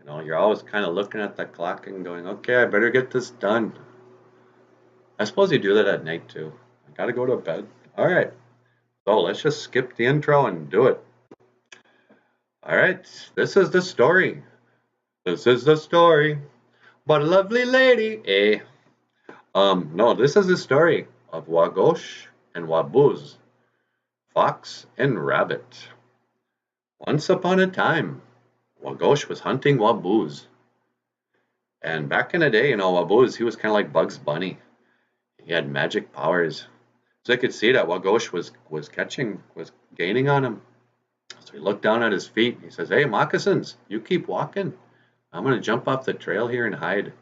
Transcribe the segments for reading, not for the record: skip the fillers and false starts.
You're always kind of looking at the clock and going, okay, I better get this done. I suppose you do that at night too. I gotta go to bed. All right, so let's just skip the intro and do it. All right, this is the story. This is the story about a lovely lady. No, this is the story of Wagosh and Wabuz, fox and rabbit. Once upon a time, Wagosh was hunting Wabuz. And back in the day, Wabuz, he was kind of like Bugs Bunny. He had magic powers. So I could see that Wagosh was gaining on him. So he looked down at his feet. He says, "Hey, moccasins, you keep walking. I'm going to jump off the trail here and hide."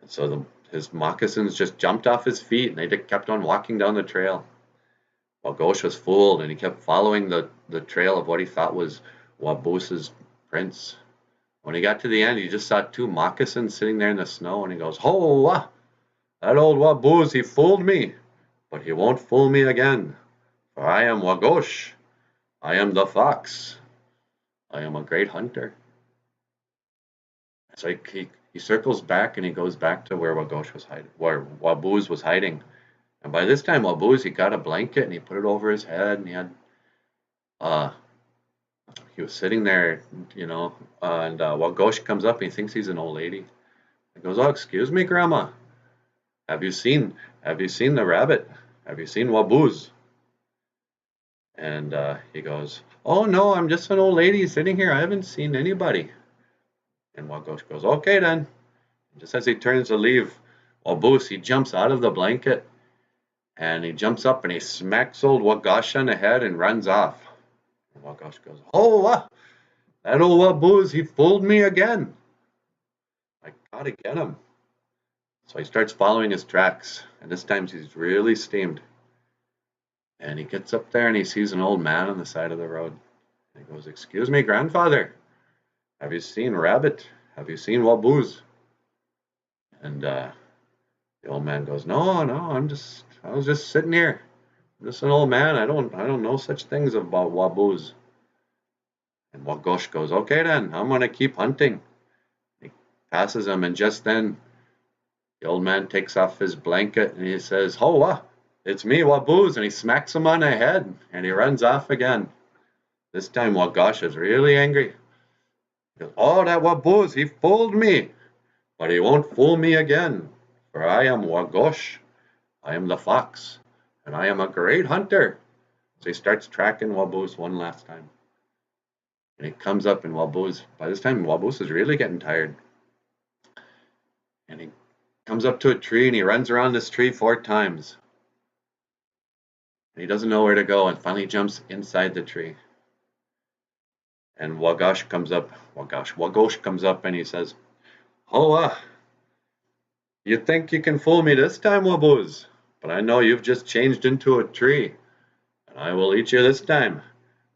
And so his moccasins just jumped off his feet and they just kept on walking down the trail. Wagosh was fooled and he kept following the trail of what he thought was Wabuz's prints. When he got to the end, he just saw two moccasins sitting there in the snow and he goes, "Oh, that old Wabuz, he fooled me, but he won't fool me again. For I am Wagosh. I am the fox. I am a great hunter." So he circles back and he goes back to where Wagosh was hiding, where Wabuz was hiding. And by this time, Wabuz, he got a blanket and he put it over his head and uh, he was sitting there, and Wagosh comes up and he thinks he's an old lady. He goes, "Oh, excuse me, Grandma. Have you seen the rabbit? Have you seen Wabuz?" And he goes, "Oh no, I'm just an old lady sitting here. I haven't seen anybody." And Wagosh goes, "Okay then." Just as he turns to leave, Wabuz, he jumps out of the blanket and he jumps up and he smacks old Wagosh on the head and runs off. And Wagosh goes, "Oh, that old Wabuz, he fooled me again. I gotta get him." So he starts following his tracks, and this time he's really steamed. And he gets up there and he sees an old man on the side of the road. And he goes, "Excuse me, grandfather, have you seen Rabbit? Have you seen Wabuz?" And the old man goes, "No, no, I was just sitting here. I'm just an old man. I don't know such things about Wabuz." And Wagosh goes, "Okay then, I'm gonna keep hunting." He passes him, and just then the old man takes off his blanket and he says, "Oh, it's me, Wabuz," and he smacks him on the head and he runs off again. This time Wagosh is really angry. He goes, "Oh, that Wabuz, he fooled me, but he won't fool me again, for I am Wagosh. I am the fox, and I am a great hunter." So he starts tracking Wabuz one last time. And he comes up and by this time Wabuz is really getting tired. And he comes up to a tree and he runs around this tree 4 times. And he doesn't know where to go and finally jumps inside the tree. And Wagosh comes up and he says, "Oh, you think you can fool me this time, Wabuz, but I know you've just changed into a tree, and I will eat you this time."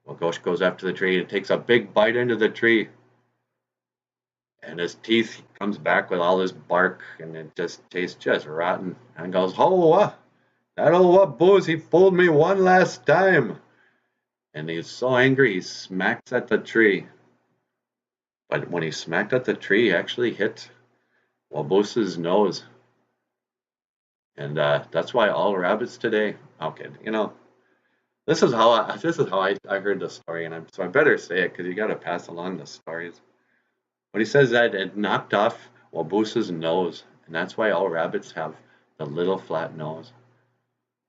Wagosh goes after the tree and takes a big bite into the tree. And his teeth comes back with all his bark, and it just tastes just rotten. And goes, "Oh, that old Wabuz, he fooled me one last time." And he's so angry, he smacks at the tree. But when he smacked at the tree, he actually hit Wabuz's nose. And that's why all rabbits today, okay, this is how I heard the story, and so I better say it because you got to pass along the stories. But he says that it knocked off Wabuz's nose, and that's why all rabbits have the little flat nose.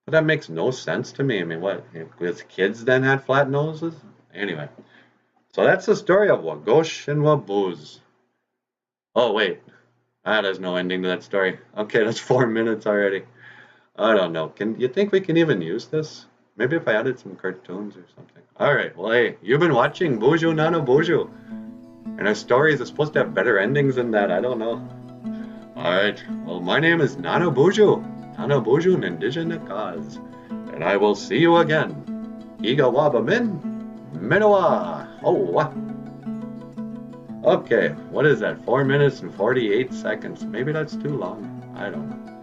But that makes no sense to me. I mean, what? If kids then had flat noses? Anyway, so that's the story of Wagosh and Wabuz. Oh, wait. There's no ending to that story. Okay, that's 4 minutes already. I don't know. Can you think we can even use this? Maybe if I added some cartoons or something. Alright, well, hey, you've been watching Buju Nano Buju. And our stories are supposed to have better endings than that. I don't know. Alright, well, my name is Nano Buju. Nano Buju Nindigenous Cause. And I will see you again. Iga Waba Min. Minoa. Oh, okay, what is that? 4 minutes and 48 seconds. Maybe that's too long. I don't know.